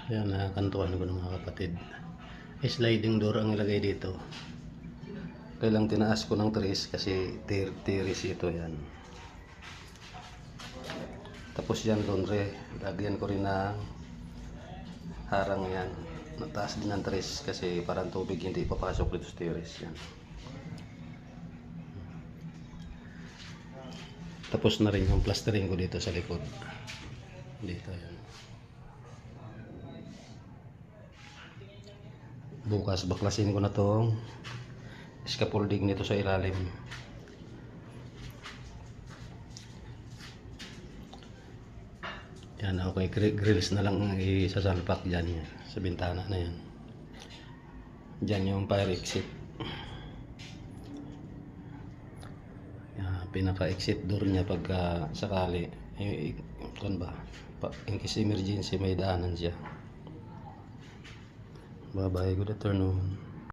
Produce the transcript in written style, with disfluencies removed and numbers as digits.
Ayan, nakakantuhan ko ng mga kapatid. Sliding door ang ilagay dito. Kailang tinaas ko ng tres kasi tiris ito yan. Tapos yan laundry, lagyan ko rin ng harang yan. Nataas din ng tres kasi parang tubig hindi papasok dito sa tiris yan. Tapos na rin yung plastering ko dito sa likod. Dito yan. Bukas baklasin ko na tong scaffolding nito sa ilalim. Yan, okay, grills na lang isasalpak dyan sa bintana na yan. Dyan yung fire exit. Yan, pinaka-exit door niya pagka sakali kung ba, in case emergency may daanan siya. Bye bye, good afternoon.